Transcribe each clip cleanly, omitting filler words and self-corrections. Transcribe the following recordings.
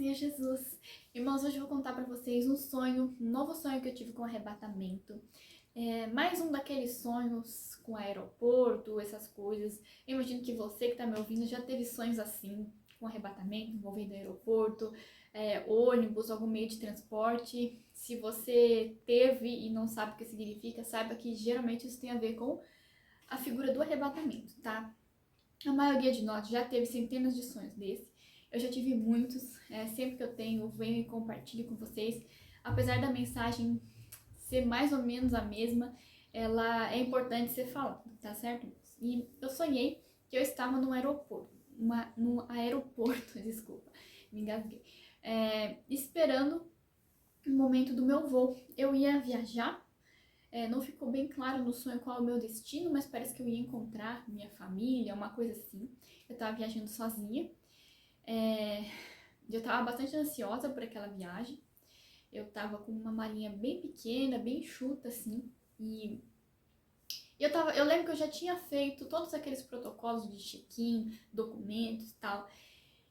Senhor Jesus. Irmãos, hoje eu vou contar pra vocês um novo sonho que eu tive com arrebatamento. Mais um daqueles sonhos com aeroporto, essas coisas. Eu imagino que você que tá me ouvindo já teve sonhos assim, com arrebatamento, envolvendo aeroporto, ônibus, algum meio de transporte. Se você teve e não sabe o que significa, saiba que geralmente isso tem a ver com a figura do arrebatamento, tá? A maioria de nós já teve centenas de sonhos desse. Eu já tive muitos, sempre que eu tenho, eu venho e compartilho com vocês. Apesar da mensagem ser mais ou menos a mesma, ela é importante ser falada, tá certo? E eu sonhei que eu estava num aeroporto, desculpa, me engasguei, esperando o momento do meu voo. Eu ia viajar. Não ficou bem claro no sonho qual é o meu destino, mas parece que eu ia encontrar minha família, uma coisa assim. Eu tava viajando sozinha. Eu tava bastante ansiosa por aquela viagem. Eu tava com uma malinha bem pequena, bem enxuta, assim. E eu lembro que eu já tinha feito todos aqueles protocolos de check-in, documentos e tal.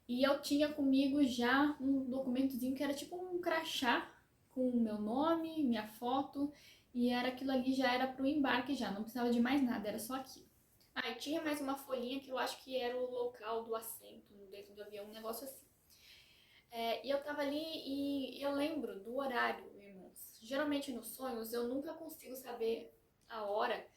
E eu tinha comigo já um documentozinho que era tipo um crachá com o meu nome, minha foto, e era aquilo ali, já era pro embarque já, não precisava de mais nada, era só aquilo. E tinha mais uma folhinha que eu acho que era o local do assento dentro do avião, um negócio assim. E eu tava ali e eu lembro do horário, irmãos. Geralmente nos sonhos eu nunca consigo saber a hora,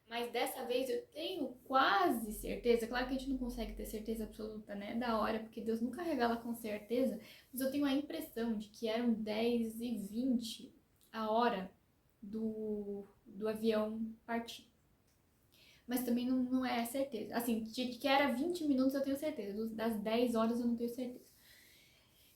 mas dessa vez eu tenho quase certeza. Claro que a gente não consegue ter certeza absoluta, né, da hora, porque Deus nunca revela com certeza, mas eu tenho a impressão de que eram 10h20 a hora do avião partir. Mas também não é certeza. Assim, de que era 20 minutos eu tenho certeza, das 10 horas eu não tenho certeza.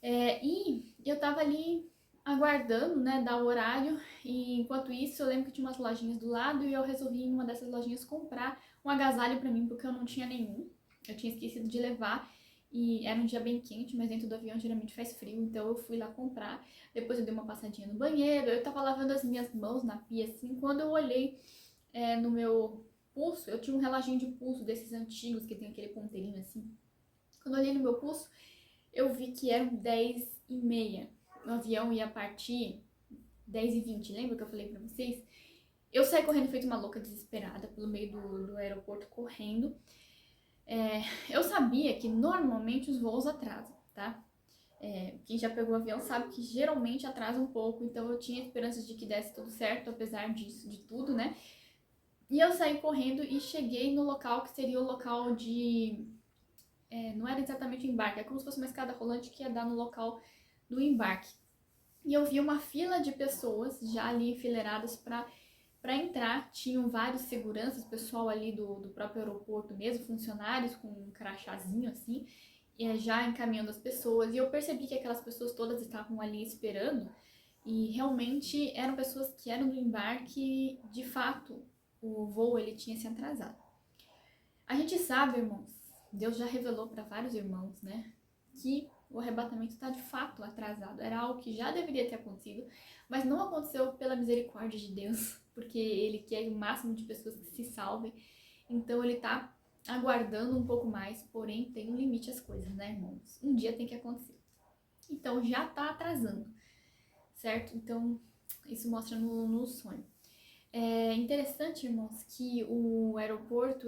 E eu tava ali aguardando, né, dar o horário, e enquanto isso eu lembro que tinha umas lojinhas do lado e eu resolvi em uma dessas lojinhas comprar um agasalho pra mim, porque eu não tinha nenhum, eu tinha esquecido de levar, e era um dia bem quente, mas dentro do avião geralmente faz frio, então eu fui lá comprar. Depois eu dei uma passadinha no banheiro, eu tava lavando as minhas mãos na pia, assim, quando eu olhei no meu pulso, eu tinha um reloginho de pulso desses antigos, que tem aquele ponteirinho assim. Quando eu olhei no meu pulso, eu vi que eram 10h30. O avião ia partir 10h20, lembra que eu falei pra vocês? Eu saí correndo feito uma louca desesperada pelo meio do aeroporto, correndo. Eu sabia que normalmente os voos atrasam, tá? Quem já pegou o avião sabe que geralmente atrasa um pouco, então eu tinha esperanças de que desse tudo certo, apesar disso, de tudo, né? E eu saí correndo e cheguei no local que seria o local de... não era exatamente o embarque, é como se fosse uma escada rolante que ia dar no local do embarque. E eu vi uma fila de pessoas já ali enfileiradas para entrar. Tinham vários seguranças, pessoal ali do próprio aeroporto mesmo, funcionários com um crachazinho assim, já encaminhando as pessoas. E eu percebi que aquelas pessoas todas estavam ali esperando, e realmente eram pessoas que eram do embarque. De fato, o voo ele tinha se atrasado. A gente sabe, irmãos, Deus já revelou para vários irmãos, né, que o arrebatamento está de fato atrasado. Era algo que já deveria ter acontecido, mas não aconteceu pela misericórdia de Deus, porque Ele quer o máximo de pessoas que se salvem. Então Ele está aguardando um pouco mais, porém tem um limite às coisas, né, irmãos? Um dia tem que acontecer. Então já está atrasando, certo? Então isso mostra no sonho. É interessante, irmãos, que o aeroporto,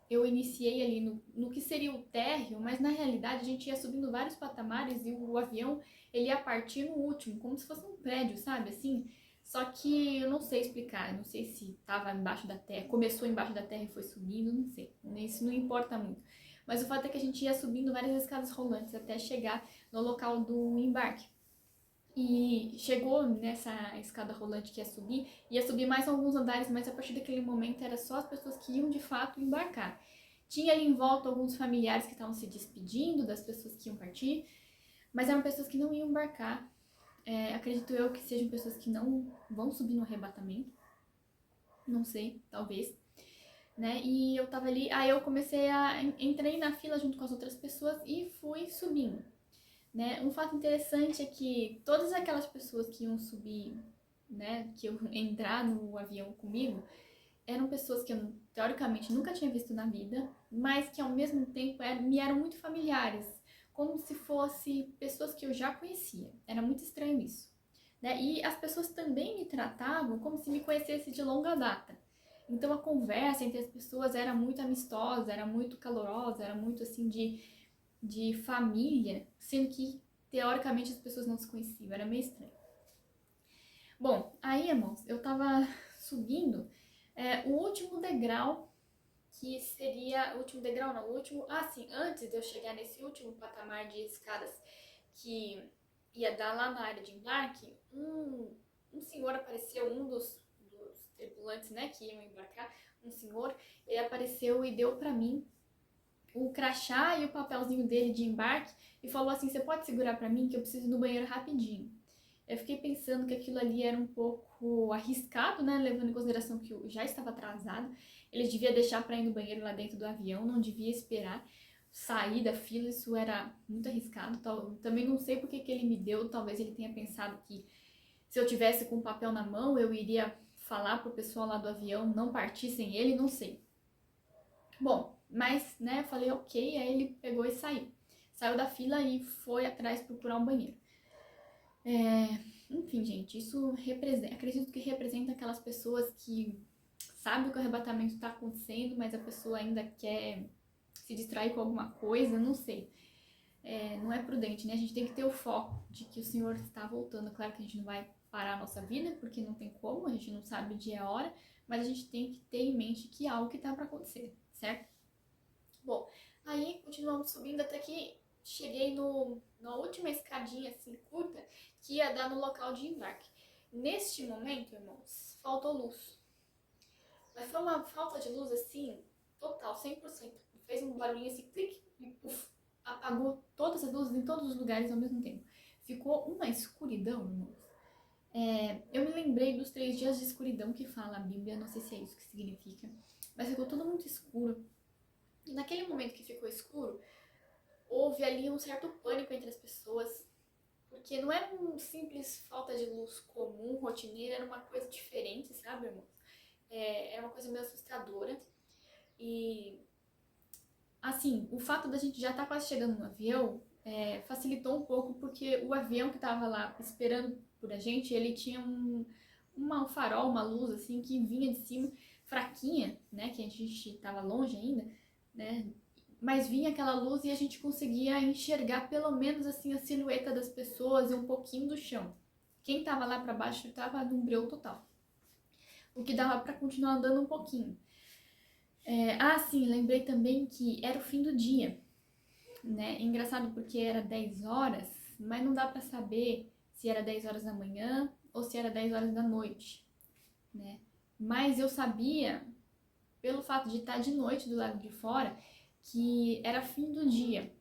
eu iniciei ali no que seria o térreo, mas na realidade a gente ia subindo vários patamares e o avião ele ia partir no último, como se fosse um prédio, sabe, assim? Só que eu não sei explicar, eu não sei se estava embaixo da terra, começou embaixo da terra e foi subindo, não sei, isso não importa muito. Mas o fato é que a gente ia subindo várias escadas rolantes até chegar no local do embarque. E chegou nessa escada rolante que ia subir mais alguns andares, mas a partir daquele momento era só as pessoas que iam de fato embarcar. Tinha ali em volta alguns familiares que estavam se despedindo das pessoas que iam partir, mas eram pessoas que não iam embarcar. Acredito eu que sejam pessoas que não vão subir no arrebatamento, não sei, talvez, né? E eu tava ali, aí eu entrei na fila junto com as outras pessoas e fui subindo. Né? Um fato interessante é que todas aquelas pessoas que iam subir, né, que iam entrar no avião comigo, eram pessoas que eu, teoricamente, nunca tinha visto na vida, mas que ao mesmo tempo me eram muito familiares. como se fosse pessoas que eu já conhecia. Era muito estranho isso, né? E as pessoas também me tratavam como se me conhecesse de longa data. Então a conversa entre as pessoas era muito amistosa, era muito calorosa, era muito assim de família, sendo que teoricamente as pessoas não se conheciam, era meio estranho. Bom, aí, irmãos, eu tava subindo o último degrau, que seria, o último degrau não, o último, sim, antes de eu chegar nesse último patamar de escadas que ia dar lá na área de embarque, um senhor apareceu, um dos tripulantes, né, que iam embarcar, um senhor, ele apareceu e deu pra mim o crachá e o papelzinho dele de embarque e falou assim, você pode segurar pra mim que eu preciso ir no banheiro rapidinho. Eu fiquei pensando que aquilo ali era um pouco arriscado, né, levando em consideração que eu já estava atrasada. Ele devia deixar para ir no banheiro lá dentro do avião, não devia esperar sair da fila, isso era muito arriscado. Também não sei porque que ele me deu, talvez ele tenha pensado que se eu tivesse com o papel na mão, eu iria falar pro pessoal lá do avião não partir sem ele, não sei. Bom, mas, né, eu falei ok, aí ele pegou e saiu. Saiu da fila e foi atrás procurar um banheiro. Enfim, gente, isso representa, acredito que representa aquelas pessoas que sabem que o arrebatamento está acontecendo, mas a pessoa ainda quer se distrair com alguma coisa, não sei. Não é prudente, né? A gente tem que ter o foco de que o Senhor está voltando. Claro que a gente não vai parar a nossa vida, porque não tem como, a gente não sabe o dia e a hora, mas a gente tem que ter em mente que há algo que está para acontecer, certo? Bom, aí continuamos subindo até que cheguei na última escadinha assim curta que ia dar no local de embarque. Neste momento, irmãos, faltou luz. Mas foi uma falta de luz assim, total, 100%. Fez um barulhinho assim, clique, e puff, apagou todas as luzes em todos os lugares ao mesmo tempo. Ficou uma escuridão, irmãos. Eu me lembrei dos 3 dias de escuridão que fala a Bíblia, não sei se é isso que significa, mas ficou tudo muito escuro. E naquele momento que ficou escuro, houve ali um certo pânico entre as pessoas, porque não era uma simples falta de luz comum, rotineira, era uma coisa diferente, sabe, irmãos? Era uma coisa meio assustadora. E, assim, o fato da gente já estar quase chegando no avião facilitou um pouco, porque o avião que estava lá esperando por a gente, ele tinha um farol, uma luz, assim, que vinha de cima, fraquinha, né, que a gente estava longe ainda, né, mas vinha aquela luz e a gente conseguia enxergar pelo menos assim a silhueta das pessoas e um pouquinho do chão. Quem estava lá para baixo estava num breu total. O que dava para continuar andando um pouquinho. Sim, lembrei também que era o fim do dia, né? Engraçado porque era 10 horas, mas não dá para saber se era 10 horas da manhã ou se era 10 horas da noite, né? Mas eu sabia, pelo fato de estar de noite do lado de fora, que era fim do dia.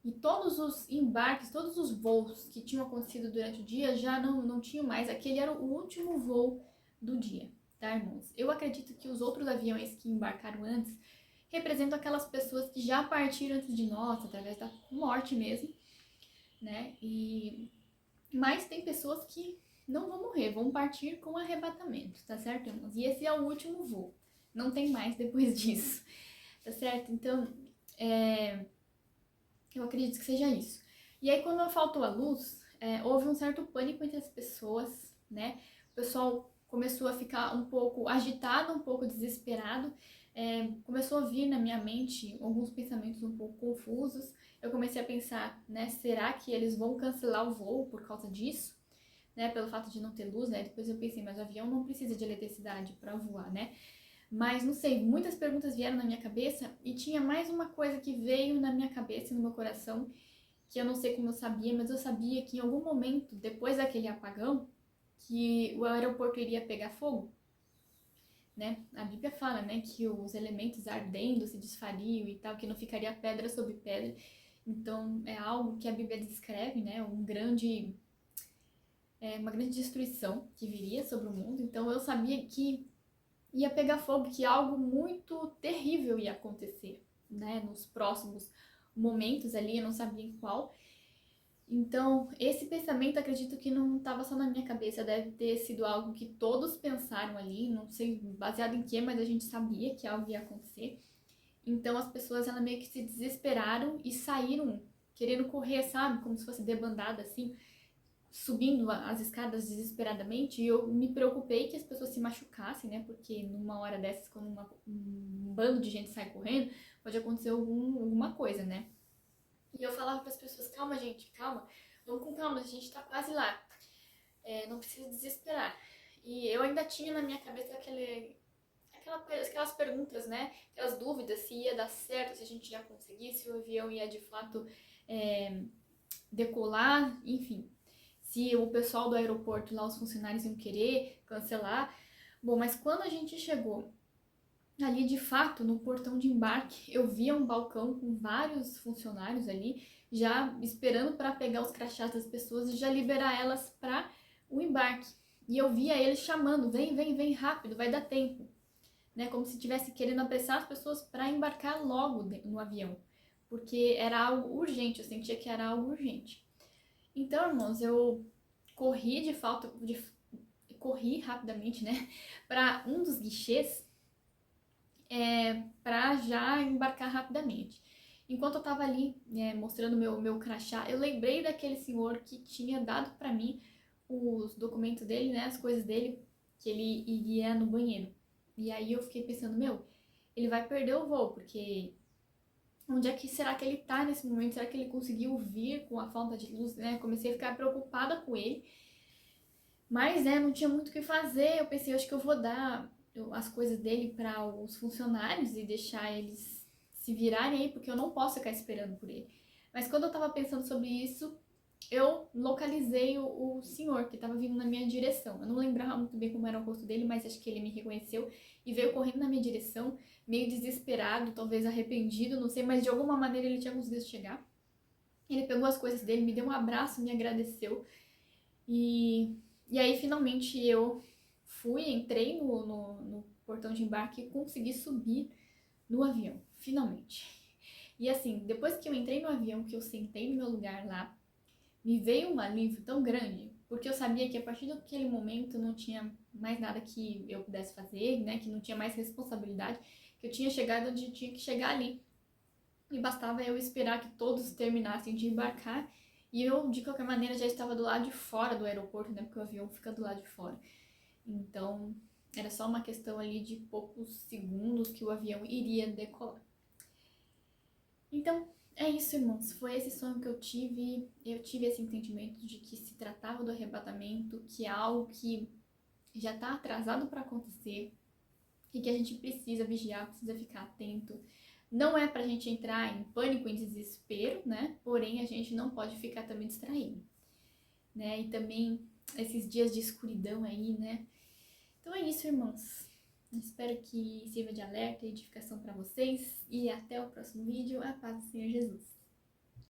E todos os embarques, todos os voos que tinham acontecido durante o dia já não tinham mais. Aquele era o último voo do dia, tá, irmãos? Eu acredito que os outros aviões que embarcaram antes representam aquelas pessoas que já partiram antes de nós, através da morte mesmo, né? Mas tem pessoas que não vão morrer, vão partir com arrebatamento, tá certo, irmãos? E esse é o último voo. Não tem mais depois disso, tá certo? Então, eu acredito que seja isso. E aí, quando faltou a luz, houve um certo pânico entre as pessoas, né? O pessoal começou a ficar um pouco agitado, um pouco desesperado. Começou a vir na minha mente alguns pensamentos um pouco confusos. Eu comecei a pensar, né? Será que eles vão cancelar o voo por causa disso? Né? Pelo fato de não ter luz, né? Depois eu pensei, mas o avião não precisa de eletricidade para voar, né? Mas não sei, muitas perguntas vieram na minha cabeça e tinha mais uma coisa que veio na minha cabeça e no meu coração, que eu não sei como eu sabia, mas eu sabia que em algum momento, depois daquele apagão, que o aeroporto iria pegar fogo, né? A Bíblia fala, né, que os elementos ardendo se desfariam e tal, que não ficaria pedra sobre pedra. Então é algo que a Bíblia descreve, né, uma grande destruição que viria sobre o mundo. Então eu sabia que ia pegar fogo, que algo muito terrível ia acontecer, né, nos próximos momentos ali, eu não sabia em qual. Então, esse pensamento acredito que não estava só na minha cabeça, deve ter sido algo que todos pensaram ali, não sei baseado em quê, mas a gente sabia que algo ia acontecer. Então, as pessoas elas meio que se desesperaram e saíram querendo correr, sabe? Como se fosse debandada, assim, subindo as escadas desesperadamente. E eu me preocupei que as pessoas se machucassem, né? Porque numa hora dessas, quando um bando de gente sai correndo, pode acontecer alguma coisa, né? E eu falava para as pessoas, calma, gente, calma, vamos com calma, a gente tá quase lá. Não precisa desesperar. E eu ainda tinha na minha cabeça aquelas perguntas, né? Aquelas dúvidas se ia dar certo, se a gente ia conseguir, se o avião ia de fato decolar, enfim. Se o pessoal do aeroporto lá, os funcionários iam querer cancelar. Bom, mas quando a gente chegou ali de fato no portão de embarque, eu via um balcão com vários funcionários ali, já esperando para pegar os crachás das pessoas e já liberar elas para o embarque. E eu via eles chamando, vem, vem, vem rápido, vai dar tempo. Né? Como se estivesse querendo apressar as pessoas para embarcar logo no avião. Porque era algo urgente, eu sentia que era algo urgente. Então, irmãos, eu corri corri rapidamente, né, para um dos guichês para já embarcar rapidamente. Enquanto eu estava ali mostrando meu crachá, eu lembrei daquele senhor que tinha dado para mim os documentos dele, né, as coisas dele, que ele iria no banheiro. E aí eu fiquei pensando, ele vai perder o voo, porque onde é que será que ele tá nesse momento? Será que ele conseguiu vir com a falta de luz, né? Comecei a ficar preocupada com ele. Mas, não tinha muito o que fazer. Eu pensei, acho que eu vou dar as coisas dele para os funcionários e deixar eles se virarem aí, porque eu não posso ficar esperando por ele. Mas quando eu tava pensando sobre isso, eu localizei o senhor que estava vindo na minha direção. Eu não lembrava muito bem como era o rosto dele, mas acho que ele me reconheceu e veio correndo na minha direção, meio desesperado, talvez arrependido, não sei, mas de alguma maneira ele tinha conseguido chegar. Ele pegou as coisas dele, me deu um abraço, me agradeceu e aí finalmente eu entrei no portão de embarque e consegui subir no avião, finalmente. E assim, depois que eu entrei no avião, que eu sentei no meu lugar lá, me veio um alívio tão grande, porque eu sabia que a partir daquele momento não tinha mais nada que eu pudesse fazer, né, que não tinha mais responsabilidade, que eu tinha chegado onde tinha que chegar ali. E bastava eu esperar que todos terminassem de embarcar, e eu, de qualquer maneira, já estava do lado de fora do aeroporto, né, porque o avião fica do lado de fora. Então, era só uma questão ali de poucos segundos que o avião iria decolar. Então, é isso, irmãos. Foi esse sonho que eu tive. Eu tive esse entendimento de que se tratava do arrebatamento, que é algo que já está atrasado para acontecer e que a gente precisa vigiar, precisa ficar atento. Não é pra gente entrar em pânico, em desespero, né? Porém, a gente não pode ficar também distraído, né? E também esses dias de escuridão aí, né? Então é isso, irmãos. Espero que sirva de alerta e edificação para vocês. E até o próximo vídeo. A paz do Senhor Jesus.